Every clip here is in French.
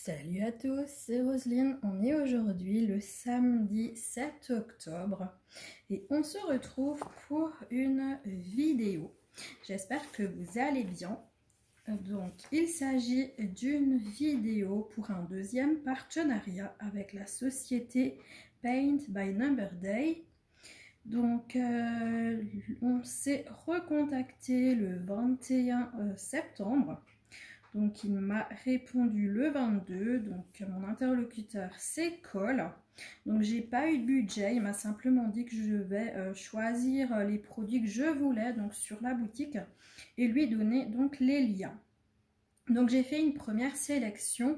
Salut à tous, c'est Roselyne. On est aujourd'hui le samedi 7 octobre et on se retrouve pour une vidéo. J'espère que vous allez bien. Donc, il s'agit d'une vidéo pour un deuxième partenariat avec la société Paint by Number Day. Donc, on s'est recontacté le 21 septembre. Donc, il m'a répondu le 22. Donc, mon interlocuteur, c'est Cole. Donc, j'ai pas eu de budget. Il m'a simplement dit que je vais choisir les produits que je voulais donc sur la boutique et lui donner donc les liens. Donc, j'ai fait une première sélection.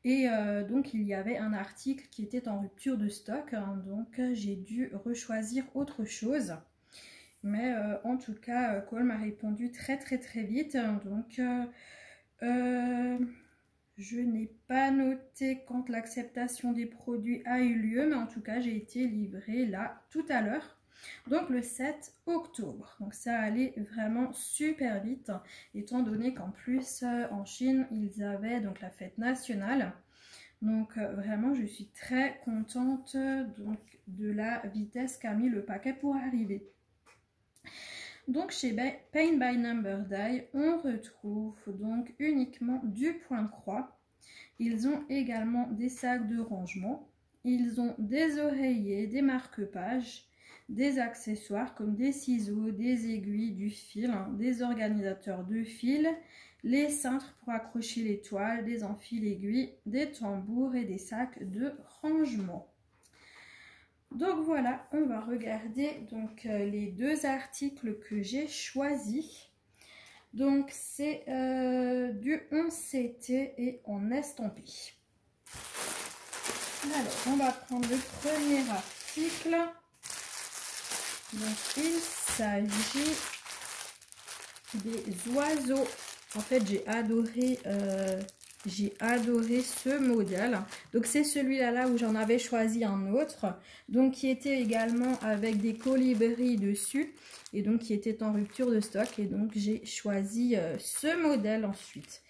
Et donc, il y avait un article qui était en rupture de stock. Donc, j'ai dû rechoisir autre chose. Mais en tout cas, Cole m'a répondu très vite. Donc, je n'ai pas noté quand l'acceptation des produits a eu lieu, mais en tout cas, j'ai été livrée là tout à l'heure. Donc le 7 octobre. Donc ça allait vraiment super vite, étant donné qu'en plus en Chine, ils avaient donc la fête nationale. Donc vraiment, je suis très contente donc, de la vitesse qu'a mis le paquet pour arriver. Donc chez Paint by Number Day, on retrouve donc uniquement du point de croix. Ils ont également des sacs de rangement. Ils ont des oreillers, des marque-pages, des accessoires comme des ciseaux, des aiguilles, du fil, des organisateurs de fil, les cintres pour accrocher les toiles, des enfils-aiguilles, des tambours et des sacs de rangement. Donc voilà, on va regarder donc les deux articles que j'ai choisis. Donc c'est du 11 CT et en estampé. Alors on va prendre le premier article. Donc il s'agit des oiseaux. En fait j'ai adoré ce modèle. Donc c'est celui-là où j'en avais choisi un autre. Donc qui était également avec des colibris dessus. Et donc qui était en rupture de stock. Et donc j'ai choisi ce modèle ensuite.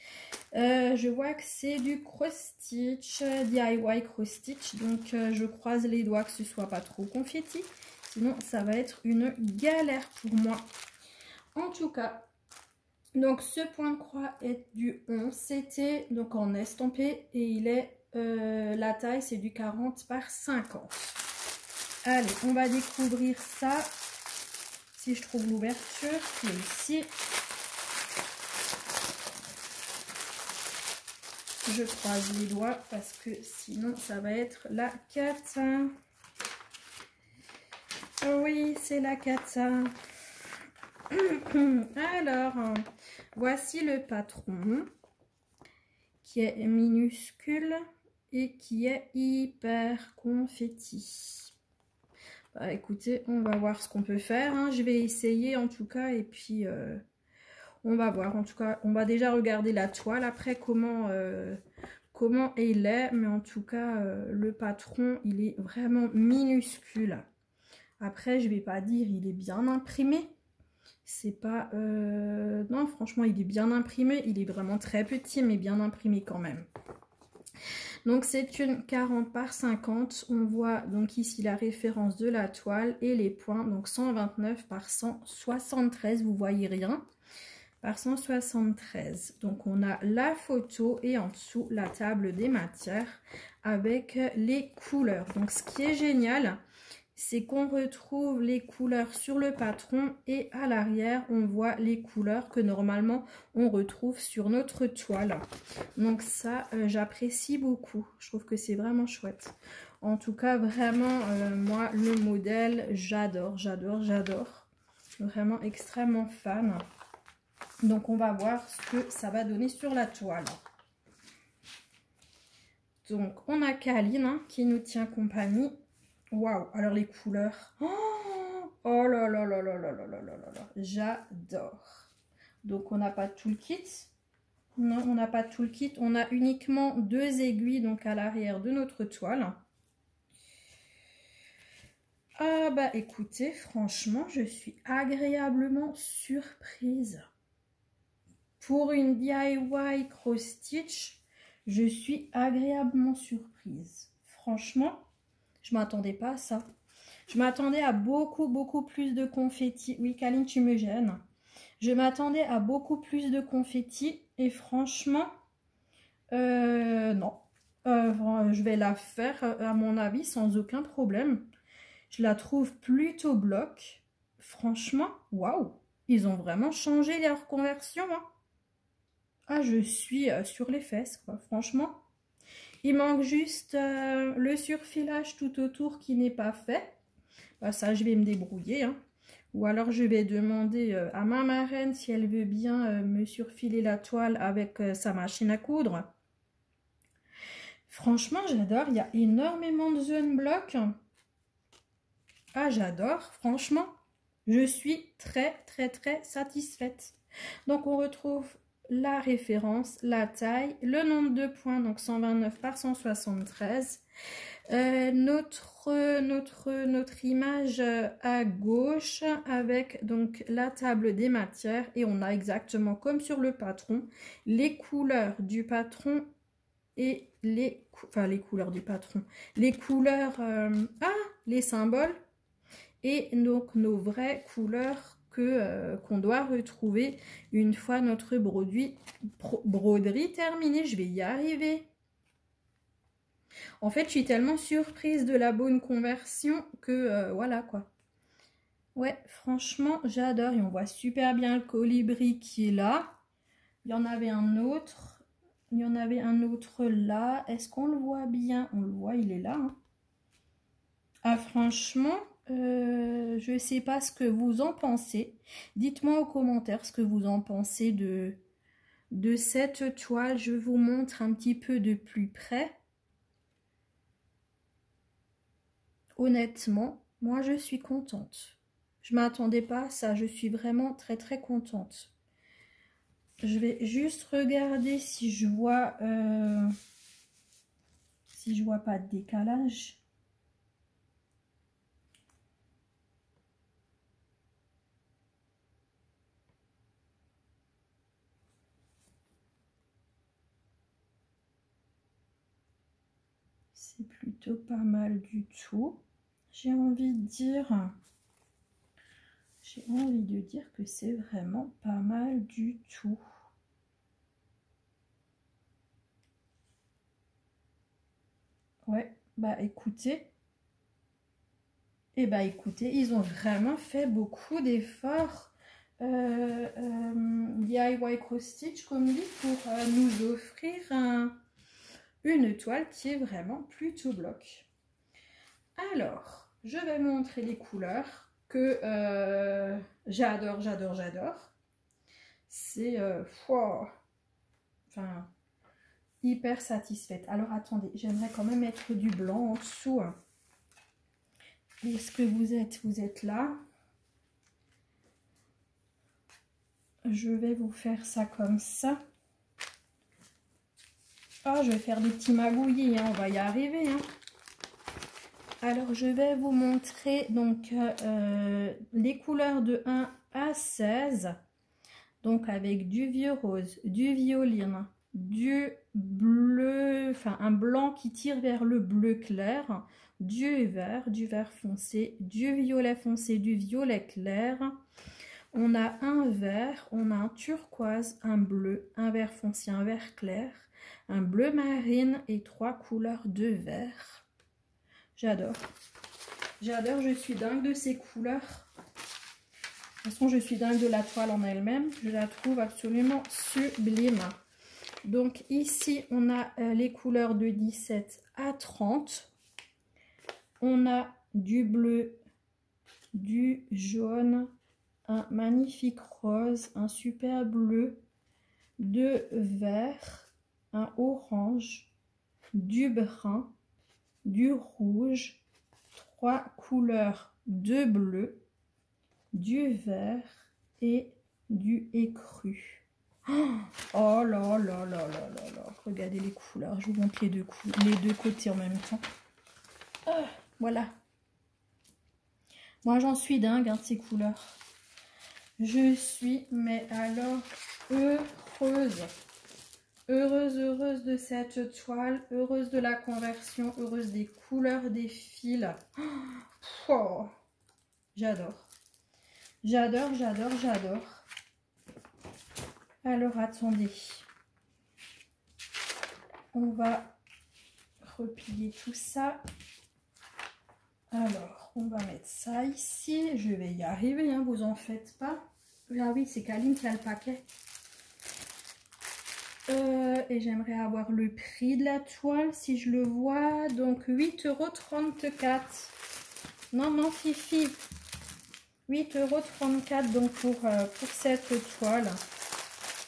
Je vois que c'est du cross-stitch, DIY cross-stitch. Donc je croise les doigts que ce soit pas trop confetti. Sinon ça va être une galère pour moi. En tout cas. Donc ce point de croix est du 11 CT, donc en estampé, et il est la taille c'est du 40 par 50. Allez, on va découvrir ça. Si je trouve l'ouverture, qui est ici. Je croise les doigts parce que sinon ça va être la cata. Oui, c'est la cata. Alors, voici le patron qui est minuscule et qui est hyper confetti. Bah, écoutez, on va voir ce qu'on peut faire. Hein. Je vais essayer en tout cas et puis on va voir. En tout cas, on va déjà regarder la toile après comment il est. Mais en tout cas, le patron, il est vraiment minuscule. Après, je vais pas dire il est bien imprimé. C'est pas... non, franchement, il est bien imprimé. Il est vraiment très petit, mais bien imprimé quand même. Donc, c'est une 40 par 50. On voit donc ici la référence de la toile et les points. Donc, 129 par 173. Vous voyez rien. Par 173. Donc, on a la photo et en dessous, la table des matières avec les couleurs. Donc, ce qui est génial... c'est qu'on retrouve les couleurs sur le patron et à l'arrière, on voit les couleurs que normalement on retrouve sur notre toile. Donc ça, j'apprécie beaucoup. Je trouve que c'est vraiment chouette. En tout cas, vraiment, moi, le modèle, j'adore. Vraiment extrêmement fan. Donc, on va voir ce que ça va donner sur la toile. Donc, on a Kaline hein, qui nous tient compagnie. Waouh, alors les couleurs. Oh là là là là là là là là là. J'adore. Donc on n'a pas tout le kit. Non, on n'a pas tout le kit. On a uniquement deux aiguilles donc à l'arrière de notre toile. Ah bah écoutez, franchement, je suis agréablement surprise. Pour une DIY cross-stitch, Je suis agréablement surprise. Franchement, je m'attendais pas à ça. Je m'attendais à beaucoup plus de confettis. Oui, Kaline, tu me gênes. Je m'attendais à beaucoup plus de confettis. Et franchement, non. Je vais la faire, à mon avis, sans aucun problème. Je la trouve plutôt bloc. Franchement, waouh. Ils ont vraiment changé leur conversion. Hein. Ah, je suis sur les fesses, quoi. Franchement. Il manque juste le surfilage tout autour qui n'est pas fait. Bah, ça, je vais me débrouiller. Hein. Ou alors, je vais demander à ma marraine si elle veut bien me surfiler la toile avec sa machine à coudre. Franchement, j'adore. Il y a énormément de zones blocs. Ah, j'adore. Franchement, je suis très satisfaite. Donc, on retrouve la référence, la taille, le nombre de points, donc 129 par 173. Notre image à gauche avec donc la table des matières et on a exactement comme sur le patron les couleurs du patron et les couleurs du patron, les couleurs, les symboles et donc nos vraies couleurs qu'on doit retrouver une fois notre broderie terminée. Je vais y arriver. En fait, je suis tellement surprise de la bonne conversion que voilà quoi. Ouais, franchement, j'adore. Et on voit super bien le colibri qui est là. Il y en avait un autre. Il y en avait un autre là. Est-ce qu'on le voit bien? On le voit, il est là. Hein. Ah, franchement, je ne sais pas ce que vous en pensez. Dites-moi aux commentaires ce que vous en pensez de cette toile. Je vous montre un petit peu de plus près. Honnêtement, moi je suis contente. Je ne m'attendais pas à ça. Je suis vraiment très contente. Je vais juste regarder si je vois pas de décalage. C'est plutôt pas mal du tout. J'ai envie de dire que c'est vraiment pas mal du tout. Ouais, bah écoutez. Écoutez, ils ont vraiment fait beaucoup d'efforts DIY Cross Stitch, comme dit, pour nous offrir une toile qui est vraiment plutôt bloc. Alors, je vais montrer les couleurs que j'adore. C'est hyper satisfaite. Alors, attendez, j'aimerais quand même mettre du blanc en dessous. Hein. Est-ce que vous êtes là? Je vais vous faire ça comme ça. Oh, je vais faire des petits magouillis, hein, on va y arriver. Hein. Alors, je vais vous montrer donc les couleurs de 1 à 16. Donc, avec du vieux rose, du violine, du bleu, un blanc qui tire vers le bleu clair, du vert foncé, du violet foncé, du violet clair. On a un vert, on a un turquoise, un bleu, un vert foncé, un vert clair, un bleu marine et 3 couleurs de vert. J'adore. J'adore, je suis dingue de ces couleurs. De toute façon, je suis dingue de la toile en elle-même. Je la trouve absolument sublime. Donc ici, on a les couleurs de 17 à 30. On a du bleu, du jaune, un magnifique rose, un super bleu, de vert, un orange, du brun, du rouge, 3 couleurs de bleu, du vert et du écru. Oh là là là là là là. Regardez les couleurs. Je vous montre les deux côtés en même temps. Voilà. Moi, j'en suis dingue de ces couleurs. Je suis, mais alors, heureuse. heureuse de cette toile, heureuse de la conversion, heureuse des couleurs des fils. Oh, j'adore. J'adore. Alors, attendez. On va replier tout ça. Alors, on va mettre ça ici. Je vais y arriver, hein, vous en faites pas. Ah oui, c'est Kaline qui a le paquet. Et j'aimerais avoir le prix de la toile, si je le vois. Donc, 8,34 €. Non, Fifi. 8,34 € donc pour cette toile.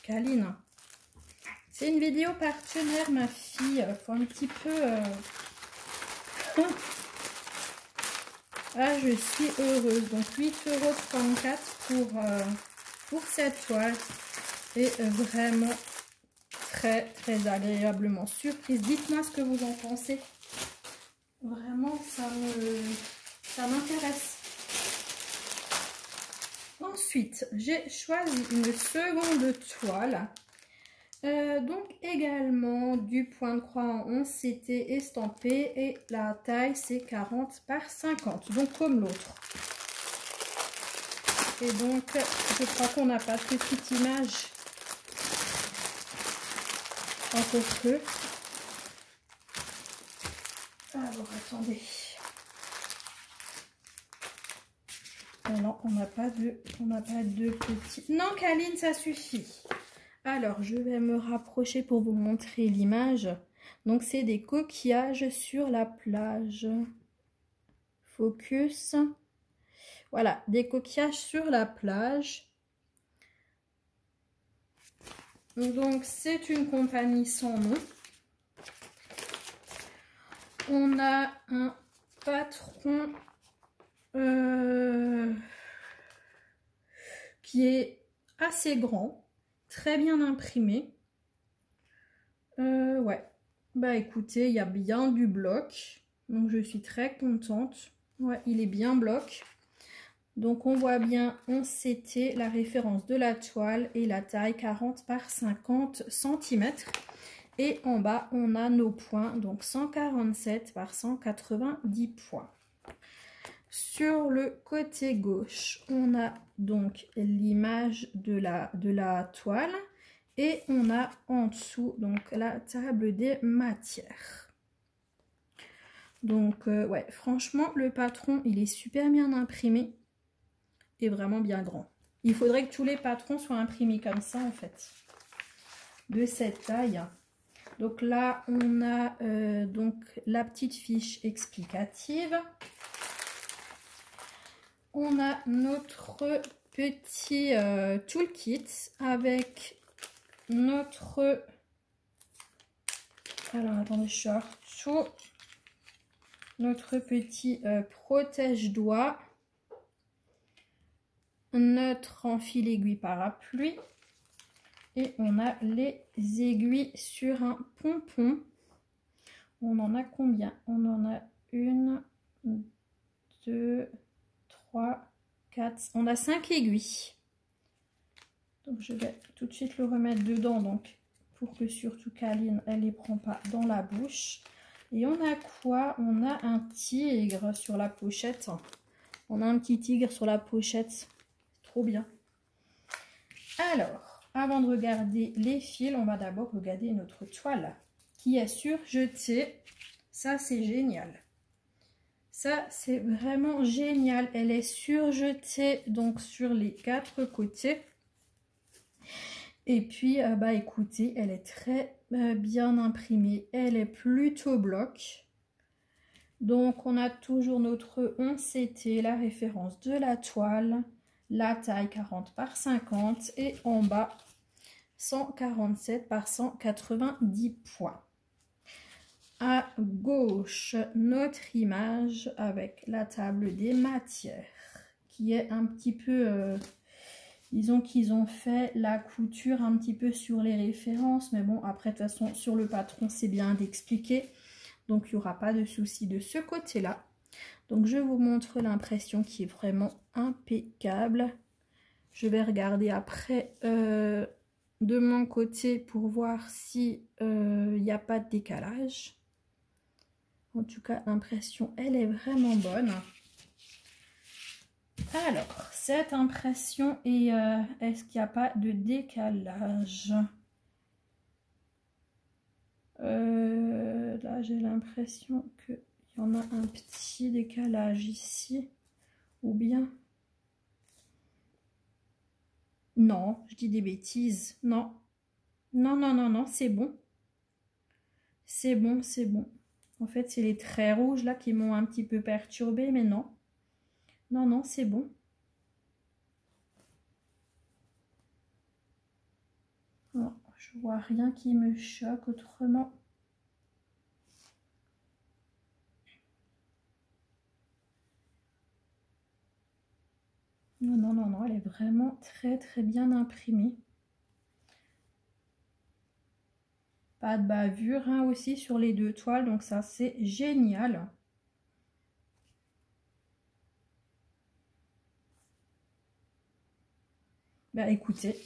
Kaline. C'est une vidéo partenaire, ma fille. Faut un petit peu... Ah, je suis heureuse. Donc, 8,34 € pour cette toile. Et vraiment très agréablement surprise. Dites-moi ce que vous en pensez. Vraiment, ça m'intéresse. Ensuite, j'ai choisi une seconde toile. Donc également du point de croix en 11, c'était estampé et la taille c'est 40 par 50, donc comme l'autre. Et donc je crois qu'on n'a pas de petite image. Encore que. Alors attendez. Non, on n'a pas de petits. Non, Kaline, ça suffit. Alors, je vais me rapprocher pour vous montrer l'image. Donc, c'est des coquillages sur la plage. Focus. Voilà, des coquillages sur la plage. Donc, c'est une compagnie sans nom. On a un patron qui est assez grand, très bien imprimé. Ouais, bah écoutez, il y a bien du bloc, donc je suis très contente. Ouais, il est bien bloc. Donc on voit bien en CT la référence de la toile et la taille 40 par 50 cm. Et en bas, on a nos points, donc 147 par 190 points. Sur le côté gauche, on a donc l'image de la toile et on a en dessous donc la table des matières. Donc ouais, franchement, le patron, il est super bien imprimé et vraiment bien grand. Il faudrait que tous les patrons soient imprimés comme ça en fait, de cette taille. Donc là, on a donc la petite fiche explicative. On a notre petit toolkit avec notre... Alors, attendez, je sors tout. Notre petit protège-doigt. Notre enfile aiguille parapluie. Et on a les aiguilles sur un pompon. On en a combien? On en a 1, 2, 3, 4. On a 5 aiguilles. Donc je vais tout de suite le remettre dedans. Donc pour que surtout Kaline, elle ne les prend pas dans la bouche. Et on a quoi? On a un tigre sur la pochette. On a un petit tigre sur la pochette. Trop bien. Alors. Avant de regarder les fils, on va d'abord regarder notre toile qui est surjetée. Ça, c'est génial. Ça, c'est vraiment génial. Elle est surjetée donc sur les 4 côtés. Et puis, bah écoutez, elle est très bien imprimée. Elle est plutôt bloc. Donc, on a toujours notre 11 CT, la référence de la toile. La taille 40 par 50 et en bas 147 par 190 points. À gauche, notre image avec la table des matières qui est un petit peu, disons qu'ils ont fait la couture un petit peu sur les références, mais bon, après de toute façon sur le patron c'est bien d'expliquer, donc il n'y aura pas de souci de ce côté-là. Donc je vous montre l'impression qui est vraiment impeccable. Je vais regarder après de mon côté pour voir si il n'y a pas de décalage. En tout cas, l'impression, elle est vraiment bonne. Alors, cette impression, et est-ce qu'il n'y a pas de décalage? Là, j'ai l'impression qu'il y en a un petit décalage ici. Ou bien... Non, je dis des bêtises. Non. Non, non, non, non, c'est bon. C'est bon, c'est bon. En fait, c'est les traits rouges là qui m'ont un petit peu perturbée, mais non. Non, non, c'est bon. Non, je vois rien qui me choque autrement. Non, non, non, non, elle est vraiment très, très bien imprimée. Pas de bavure hein, aussi sur les deux toiles, donc ça, c'est génial. Bah écoutez,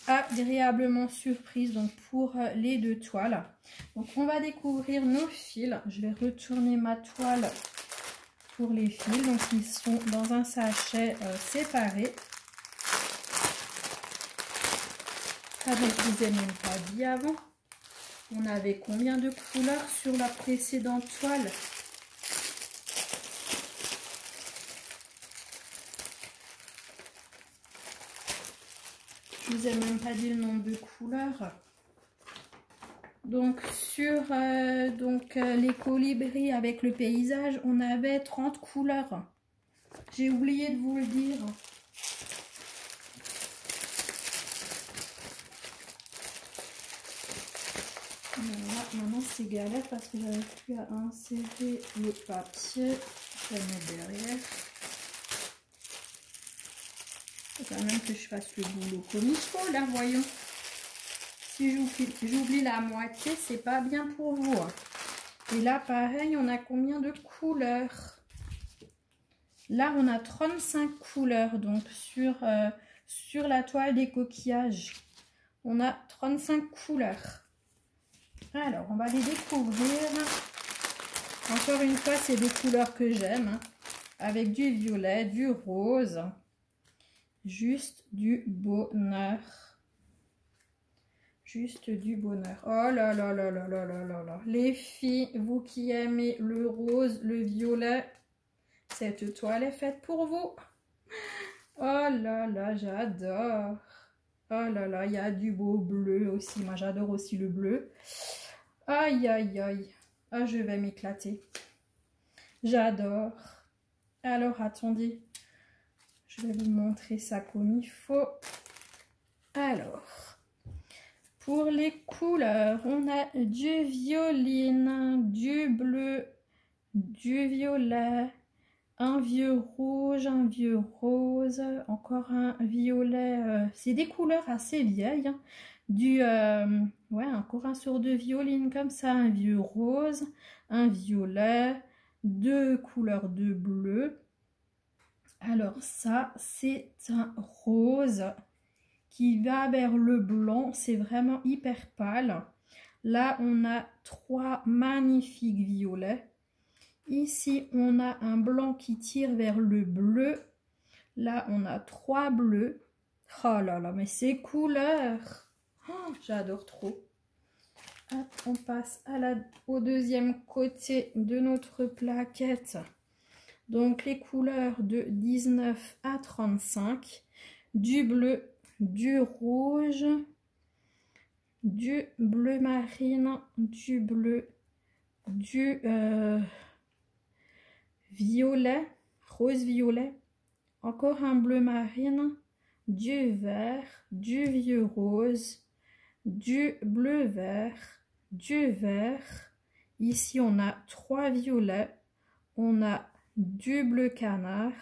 agréablement surprise donc pour les deux toiles. Donc on va découvrir nos fils. Je vais retourner ma toile pour les fils. Donc ils sont dans un sachet séparé. Ah donc je vous ai même pas dit avant. On avait combien de couleurs sur la précédente toile? Je vous ai même pas dit le nombre de couleurs. Donc sur les colibris avec le paysage, on avait 30 couleurs. J'ai oublié de vous le dire. Voilà, maintenant c'est galère parce que j'avais plus à insérer le papier. Je vais le mettre derrière. Il faut quand même que je fasse le boulot comme il faut là, voyons. Si j'oublie la moitié, c'est pas bien pour vous. Et là, pareil, on a combien de couleurs? Là, on a 35 couleurs. Donc, sur la toile des coquillages, on a 35 couleurs. Alors, on va les découvrir. Encore une fois, c'est des couleurs que j'aime. Hein, avec du violet, du rose. Juste du bonheur. Juste du bonheur. Oh là là là là là là là là. Les filles, vous qui aimez le rose, le violet, cette toile est faite pour vous. Oh là là, j'adore. Oh là là, il y a du beau bleu aussi. Moi, j'adore aussi le bleu. Aïe, aïe, aïe. Ah, je vais m'éclater. J'adore. Alors, attendez. Je vais vous montrer ça comme il faut. Alors... Pour les couleurs, on a du violine, du bleu, du violet, un vieux rouge, un vieux rose, encore un violet. C'est des couleurs assez vieilles. Hein. Ouais, encore un sur de violine comme ça, un vieux rose, un violet, deux couleurs de bleu. Alors ça, c'est un rose qui va vers le blanc, c'est vraiment hyper pâle. Là, on a trois magnifiques violets. Ici, on a un blanc qui tire vers le bleu. Là, on a trois bleus. Oh là là, mais ces couleurs, oh, j'adore trop. Hop, on passe au deuxième côté de notre plaquette. Donc, les couleurs de 19 à 35, du bleu, du rouge, du bleu marine, du bleu, du violet, rose violet, encore un bleu marine, du vert, du vieux rose, du bleu vert, du vert. Ici on a trois violets, on a du bleu canard,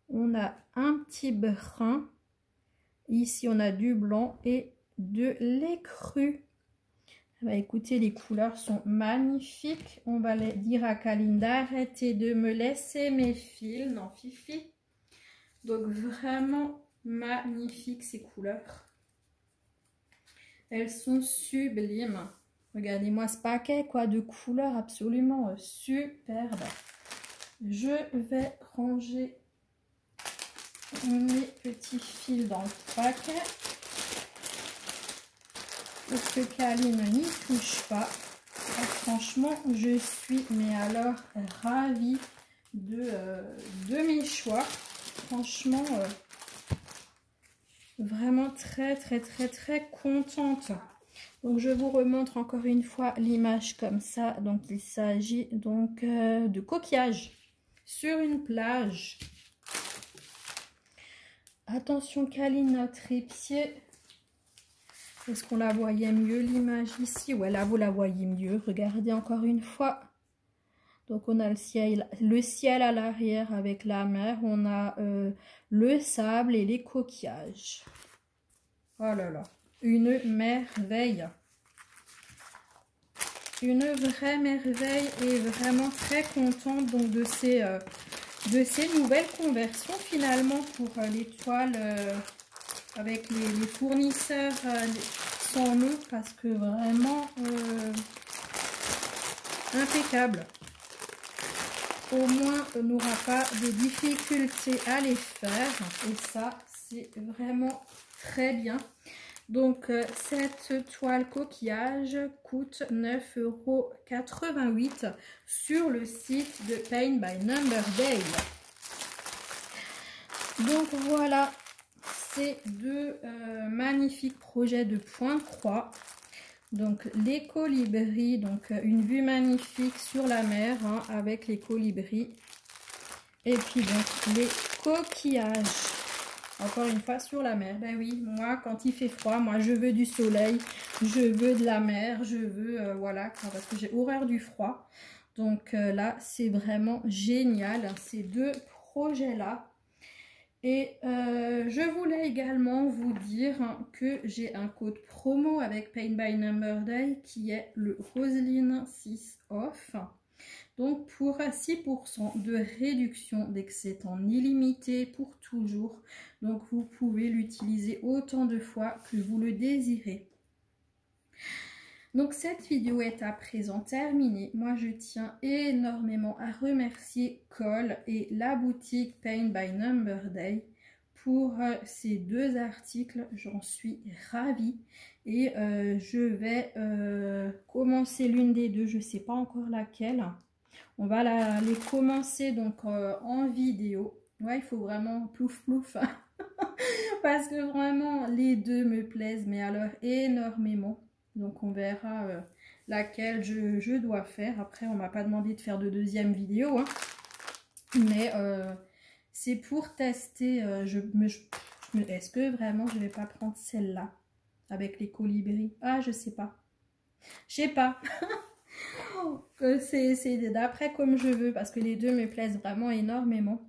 on a un petit brun. Ici, on a du blanc et de l'écru. Bah, écoutez, les couleurs sont magnifiques. On va les dire à Kaline d'arrêter de me laisser mes fils. Non, Fifi. Donc, vraiment magnifiques ces couleurs. Elles sont sublimes. Regardez-moi ce paquet, quoi, de couleurs absolument superbes. Je vais ranger mes petits fils dans le paquet pour que Kaline n'y touche pas. Et franchement, je suis mais alors ravie de mes choix. Franchement, vraiment très contente. Donc je vous remontre encore une fois l'image comme ça. Donc il s'agit donc de coquillage sur une plage. Attention Kaline, notre trépied. Est-ce qu'on la voyait mieux l'image ici? Ouais, là vous la voyez mieux. Regardez encore une fois. Donc on a le ciel à l'arrière avec la mer. On a le sable et les coquillages. Oh là là, une merveille. Une vraie merveille et vraiment très contente donc de ces nouvelles conversions finalement pour les toiles avec les fournisseurs sans nom parce que vraiment impeccable. Au moins on n'aura pas de difficultés à les faire et ça c'est vraiment très bien. Donc cette toile coquillage coûte 9,88 € sur le site de Paint by Number Day. Donc voilà ces deux magnifiques projets de point croix. Donc les colibris, donc une vue magnifique sur la mer hein, avec les colibris. Et puis donc les coquillages. Encore une fois sur la mer. Ben oui, moi quand il fait froid, moi je veux du soleil, je veux de la mer, je veux voilà, parce que j'ai horreur du froid. Donc là c'est vraiment génial ces deux projets là. Et je voulais également vous dire que j'ai un code promo avec Paint by Number Day qui est le Roseline 6 off. Donc pour 6% de réduction dès que c'est en illimité pour toujours. Donc vous pouvez l'utiliser autant de fois que vous le désirez. Donc cette vidéo est à présent terminée. Moi je tiens énormément à remercier Cole et la boutique Paint by Number Day pour ces deux articles. J'en suis ravie. Et je vais commencer l'une des deux, je ne sais pas encore laquelle. On va les commencer donc en vidéo. Ouais, il faut vraiment plouf plouf. Parce que vraiment, les deux me plaisent, mais alors énormément. Donc on verra laquelle je dois faire. Après, on m'a pas demandé de faire de deuxième vidéo. Hein. Mais c'est pour tester. Est-ce que vraiment je vais pas prendre celle-là avec les colibris? Ah, je sais pas. Je sais pas. C'est d'après comme je veux parce que les deux me plaisent vraiment énormément.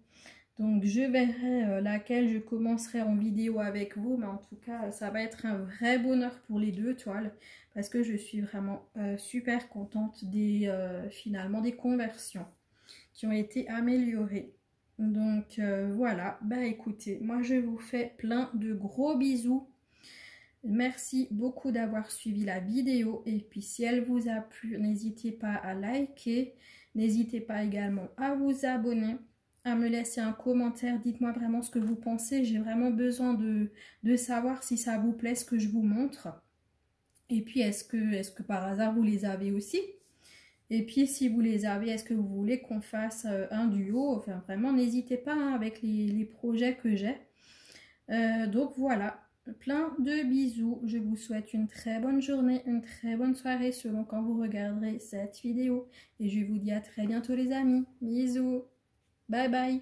Donc je verrai laquelle je commencerai en vidéo avec vous, mais en tout cas ça va être un vrai bonheur pour les deux toiles parce que je suis vraiment super contente finalement des conversions qui ont été améliorées. Donc voilà, bah écoutez, moi je vous fais plein de gros bisous. Merci beaucoup d'avoir suivi la vidéo et puis si elle vous a plu, n'hésitez pas à liker, n'hésitez pas également à vous abonner, à me laisser un commentaire, dites-moi vraiment ce que vous pensez, j'ai vraiment besoin de savoir si ça vous plaît ce que je vous montre. Et puis est-ce que par hasard vous les avez aussi? Et puis si vous les avez, est-ce que vous voulez qu'on fasse un duo? Enfin vraiment n'hésitez pas hein, avec les projets que j'ai. Donc voilà. Plein de bisous, je vous souhaite une très bonne journée, une très bonne soirée selon quand vous regarderez cette vidéo. Et je vous dis à très bientôt les amis, bisous, bye bye.